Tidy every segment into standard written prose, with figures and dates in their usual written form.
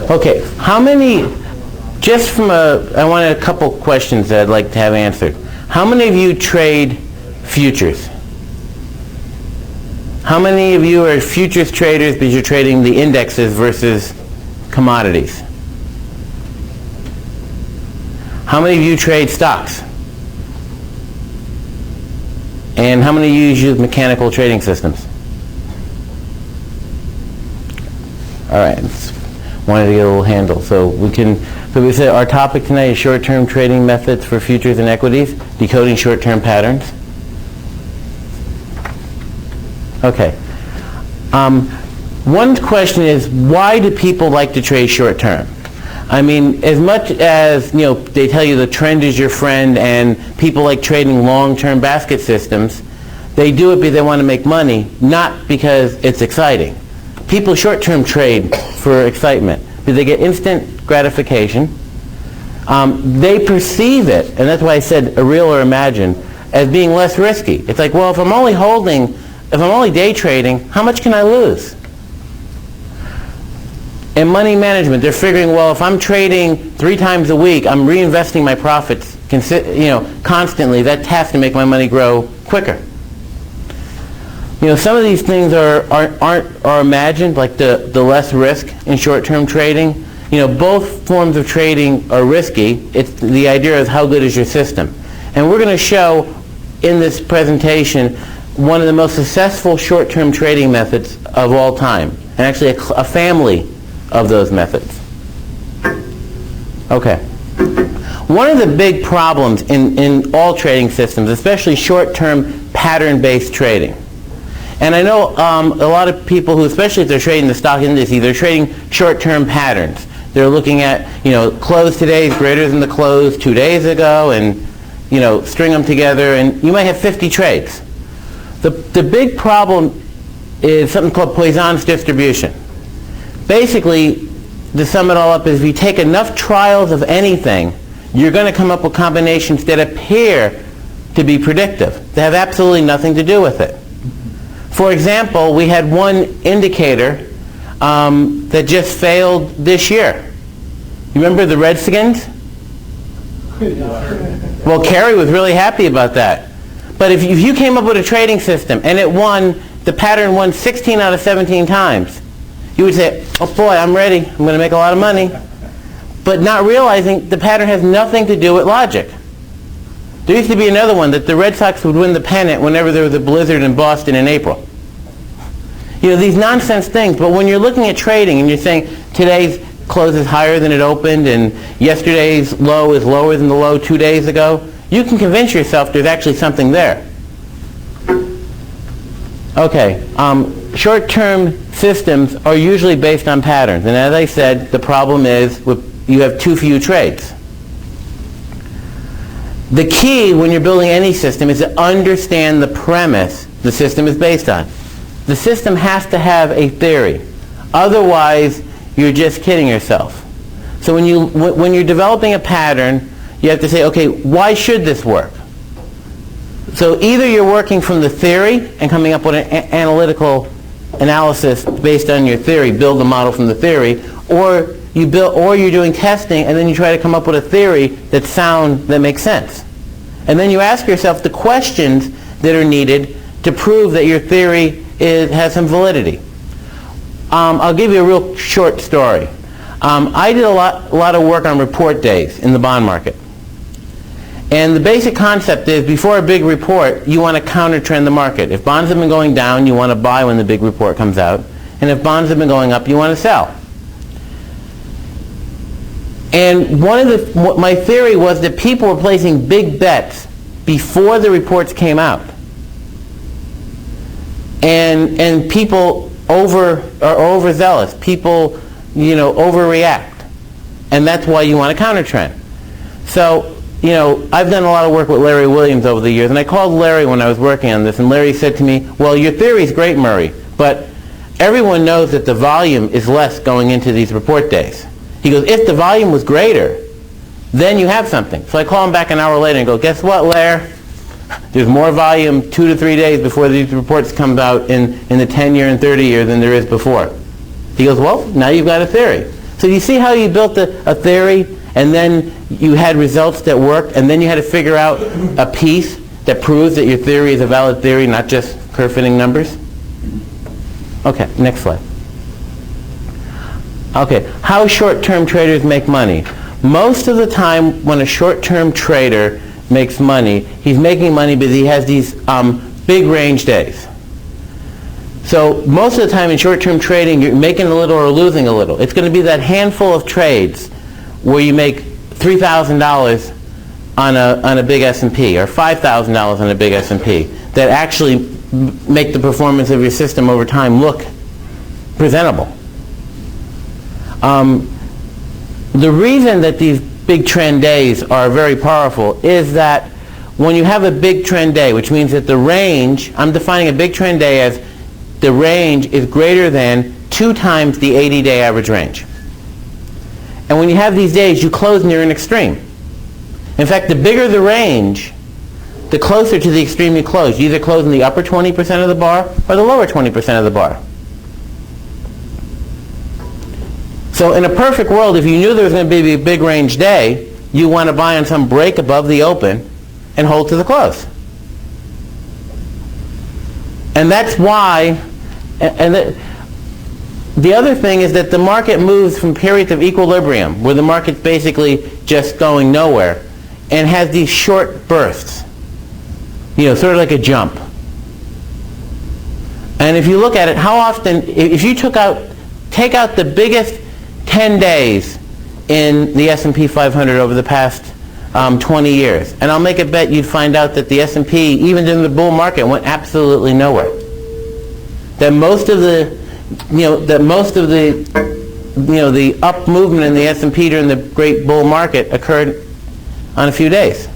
Okay, how many, I wanted a couple questions that I'd like to have answered. How many of you trade futures? How many of you are futures traders because you're trading the indexes versus commodities? How many of you trade stocks? And how many of you use mechanical trading systems? All right, wanted to get a little handle. So we said our topic tonight is short-term trading methods for futures and equities, decoding short-term patterns. Okay. One question is, why do people like to trade short-term? I mean, as much as, they tell you the trend is your friend and people like trading long-term basket systems, they do it because they want to make money, not because it's exciting. People short-term trade for excitement because they get instant gratification. They perceive it, and that's why I said a real or imagine, as being less risky. It's like, well, if I'm only day trading, how much can I lose? In money management, they're figuring, well, if I'm trading 3 times a week, I'm reinvesting my profits constantly. That has to make my money grow quicker. Some of these things are imagined, like the less risk in short-term trading. Both forms of trading are risky. It's the idea is how good is your system. And we're going to show in this presentation one of the most successful short-term trading methods of all time, and actually a family of those methods. Okay. One of the big problems in all trading systems, especially short-term pattern-based trading, and I know a lot of people who, especially if they're trading the stock indices, they're trading short-term patterns. They're looking at, close today is greater than the close 2 days ago, and, string them together, and you might have 50 trades. The big problem is something called Poisson's distribution. Basically, to sum it all up, is if you take enough trials of anything, you're going to come up with combinations that appear to be predictive. They have absolutely nothing to do with it. For example, we had one indicator that just failed this year. You remember the Redskins? Well, Kerry was really happy about that. But if you came up with a trading system and the pattern won 16 out of 17 times, you would say, oh boy, I'm ready. I'm going to make a lot of money. But not realizing the pattern has nothing to do with logic. There used to be another one that the Red Sox would win the pennant whenever there was a blizzard in Boston in April. These nonsense things. But when you're looking at trading and you're saying today's close is higher than it opened and yesterday's low is lower than the low 2 days ago, you can convince yourself there's actually something there. Okay. Short-term systems are usually based on patterns. And as I said, the problem is you have too few trades. The key when you're building any system is to understand the premise the system is based on. The system has to have a theory. Otherwise, you're just kidding yourself. So when you're developing a pattern, you have to say, okay, why should this work? So either you're working from the theory and coming up with an analytical analysis based on your theory, build the model from the theory, or you're doing testing and then you try to come up with a theory that makes sense. And then you ask yourself the questions that are needed to prove that your theory has some validity. I'll give you a real short story. I did a lot of work on report days in the bond market. And the basic concept is before a big report, you want to counter-trend the market. If bonds have been going down, you want to buy when the big report comes out. And if bonds have been going up, you want to sell. And my theory was that people were placing big bets before the reports came out. And people are overzealous. People, overreact. And that's why you want to counter-trend. So, I've done a lot of work with Larry Williams over the years, and I called Larry when I was working on this, and Larry said to me, well, your theory's great, Murray, but everyone knows that the volume is less going into these report days. He goes, if the volume was greater, then you have something. So I call him back an hour later and go, guess what, Larry? There's more volume 2 to 3 days before these reports come out in the 10-year and 30-year than there is before. He goes, well, now you've got a theory. So you see how you built a theory, and then you had results that worked, and then you had to figure out a piece that proves that your theory is a valid theory, not just curve fitting numbers? Okay, next slide. Okay, how short-term traders make money. Most of the time when a short-term trader makes money, he's making money because he has these big range days. So most of the time in short-term trading, you're making a little or losing a little. It's going to be that handful of trades where you make $3,000 on a big S&P or $5,000 on a big S&P that actually make the performance of your system over time look presentable. The reason that these big trend days are very powerful is that when you have a big trend day, which means that the range, I'm defining a big trend day as the range is greater than 2 times the 80-day average range. And when you have these days, you close near an extreme. In fact, the bigger the range, the closer to the extreme you close. You either close in the upper 20% of the bar or the lower 20% of the bar. So in a perfect world, if you knew there was going to be a big range day, you want to buy on some break above the open and hold to the close. And that's why, the other thing is that the market moves from periods of equilibrium, where the market's basically just going nowhere, and has these short bursts, sort of like a jump. And if you look at it, how often, if you take out the biggest 10 days in the S&P 500 over the past 20 years, and I'll make a bet you'd find out that the S&P, even during the bull market, went absolutely nowhere. That most of the the up movement in the S&P during the great bull market occurred on a few days.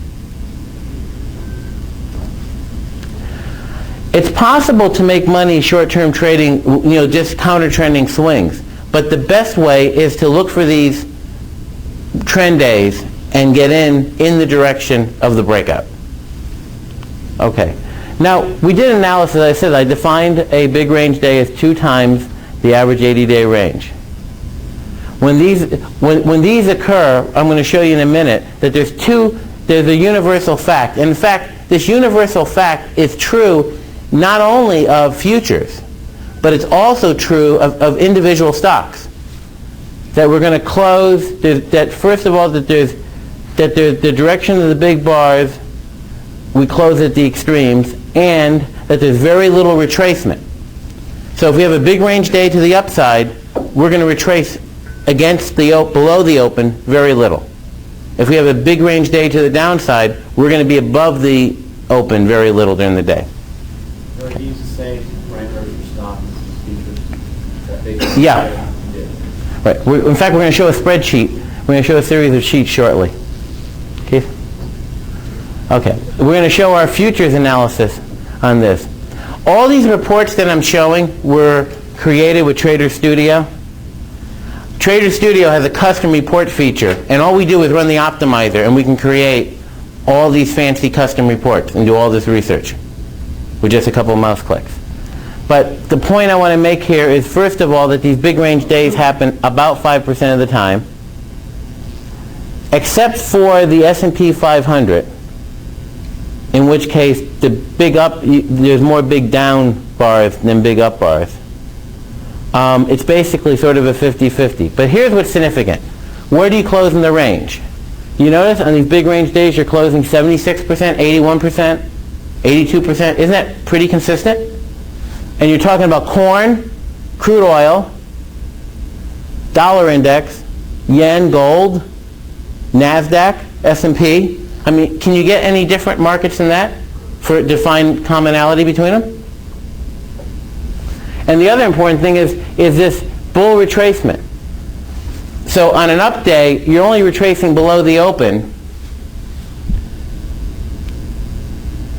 It's possible to make money short-term trading, just counter-trending swings. But the best way is to look for these trend days and get in the direction of the breakout. Okay. Now, we did analysis, as I said. I defined a big range day as 2 times the average 80-day range. When these occur, I'm going to show you in a minute that there's a universal fact. In fact, this universal fact is true not only of futures, but it's also true of individual stocks. That we're going to close, that first of all, that there's the direction of the big bars, we close at the extremes, and that there's very little retracement. So if we have a big range day to the upside, we're going to retrace against below the open very little. If we have a big range day to the downside, we're going to be above the open very little during the day. So you use the same parameters for stocks and futures? Yeah. Right. In fact, we're going to show a spreadsheet. We're going to show a series of sheets shortly. Keith? Okay. We're going to show our futures analysis on this. All these reports that I'm showing were created with Trader Studio. Trader Studio has a custom report feature, and all we do is run the optimizer, and we can create all these fancy custom reports and do all this research with just a couple of mouse clicks. But the point I want to make here is, first of all, that these big range days happen about 5% of the time, except for the S&P 500, in which case there's more big down bars than big up bars. It's basically sort of a 50-50. But here's what's significant. Where do you close in the range? You notice on these big range days you're closing 76%, 81%, 82%. Isn't that pretty consistent? And you're talking about corn, crude oil, dollar index, yen, gold, NASDAQ, S&P. I mean, can you get any different markets than that for define commonality between them? And the other important thing is this bull retracement. So on an up day, you're only retracing below the open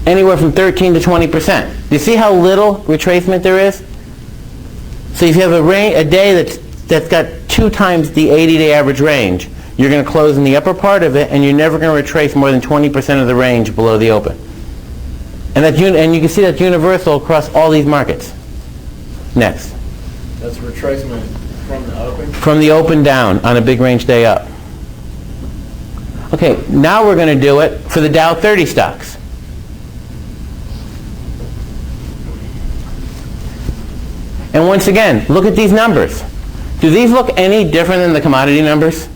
anywhere from 13 to 20%. Do you see how little retracement there is? So if you have a day that's got 2 times the 80-day average range, you're going to close in the upper part of it, and you're never going to retrace more than 20% of the range below the open. And you can see that's universal across all these markets. Next. That's retracement From the open? From the open down on a big range day up. Okay, now we're going to do it for the Dow 30 stocks. And once again, look at these numbers. Do these look any different than the commodity numbers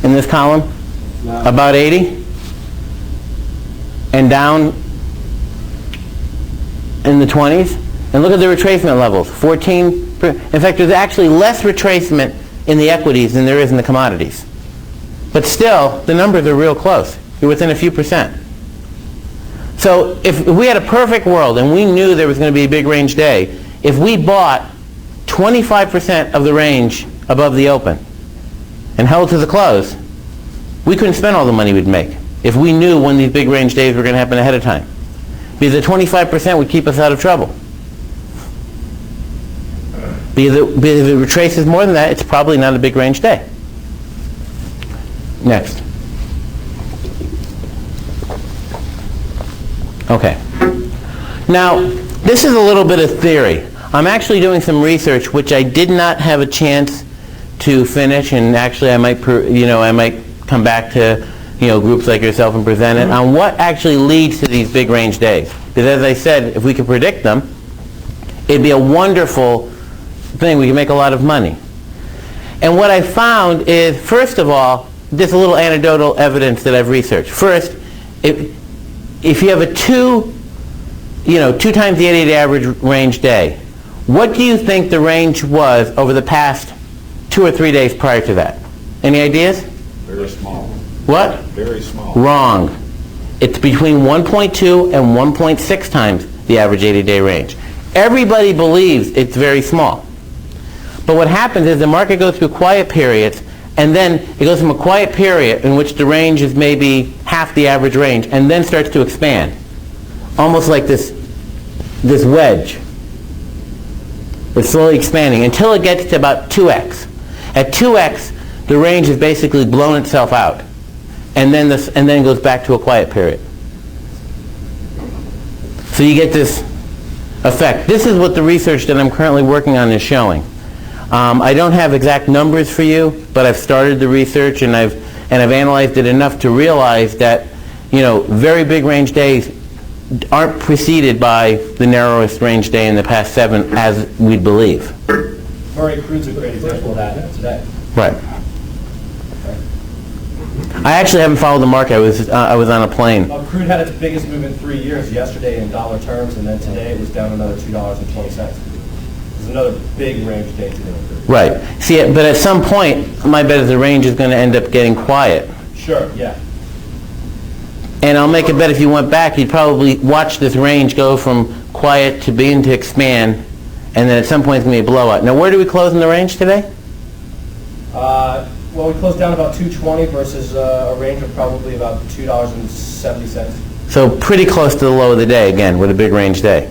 in this column? No. About 80? And down in the 20s? And look at the retracement levels. 14. In fact, there's actually less retracement in the equities than there is in the commodities. But still, the numbers are real close. You're within a few percent. So if we had a perfect world and we knew there was going to be a big range day, if we bought 25% of the range above the open and held to the close, we couldn't spend all the money we'd make if we knew when these big range days were going to happen ahead of time. Because the 25% would keep us out of trouble. Because if it retraces more than that, it's probably not a big range day. Next. Okay. Now, this is a little bit of theory. I'm actually doing some research which I did not have a chance to finish, and actually I might come back to groups like yourself and present it on what actually leads to these big range days. Because as I said, if we could predict them, it'd be a wonderful thing. We could make a lot of money. And what I found is, first of all, just a little anecdotal evidence that I've researched. First, if you have a 2 times the 88 average range day, what do you think the range was over the past 2 or 3 days prior to that? Any ideas? Very small. What? Very small. Wrong. It's between 1.2 and 1.6 times the average 80-day range. Everybody believes it's very small. But what happens is the market goes through quiet periods, and then it goes from a quiet period in which the range is maybe half the average range, and then starts to expand. Almost like this wedge. It's slowly expanding until it gets to about 2x. At 2x, the range has basically blown itself out, and then goes back to a quiet period. So you get this effect. This is what the research that I'm currently working on is showing. I don't have exact numbers for you, but I've started the research and I've analyzed it enough to realize that very big range days aren't preceded by the narrowest range day in the past 7 as we'd believe. Murray Crude's a great example of that today. Right. I actually haven't followed the market. I was on a plane. Crude had its biggest move in 3 years yesterday in dollar terms, and then today it was down another $2.20. There's another big range day today. Right. See, but at some point, my bet is the range is going to end up getting quiet. Sure, yeah. And I'll make a bet if you went back, you'd probably watch this range go from quiet to begin to expand, and then at some point it's going to be a blowout. Now, where do we close in the range today? Well, we closed down about 220 versus a range of probably about $2.70. So pretty close to the low of the day, again, with a big range day.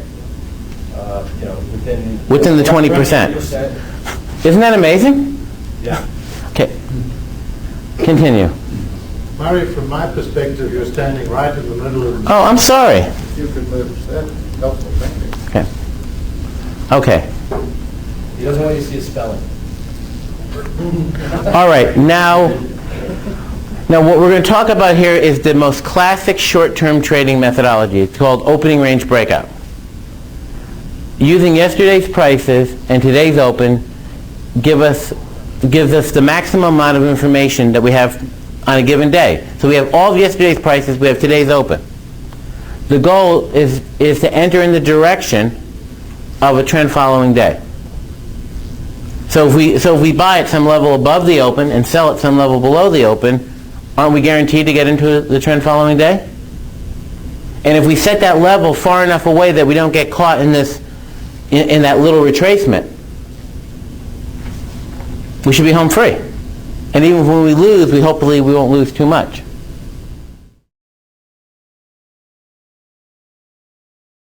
Within the 20%. Isn't that amazing? Yeah. Okay. Continue. Murray, from my perspective, you're standing right in the middle of the... Oh, I'm sorry. If you could move, that's helpful, thank you. Okay. He doesn't want you to see his spelling. All right. Now what we're going to talk about here is the most classic short-term trading methodology. It's called Opening Range Breakout. Using yesterday's prices and today's open gives us the maximum amount of information that we have on a given day. So we have all of yesterday's prices, we have today's open. The goal is to enter in the direction of a trend following day. So if we buy at some level above the open and sell at some level below the open, aren't we guaranteed to get into the trend following day? And if we set that level far enough away that we don't get caught in that little retracement, we should be home free. And even when we lose, hopefully we won't lose too much.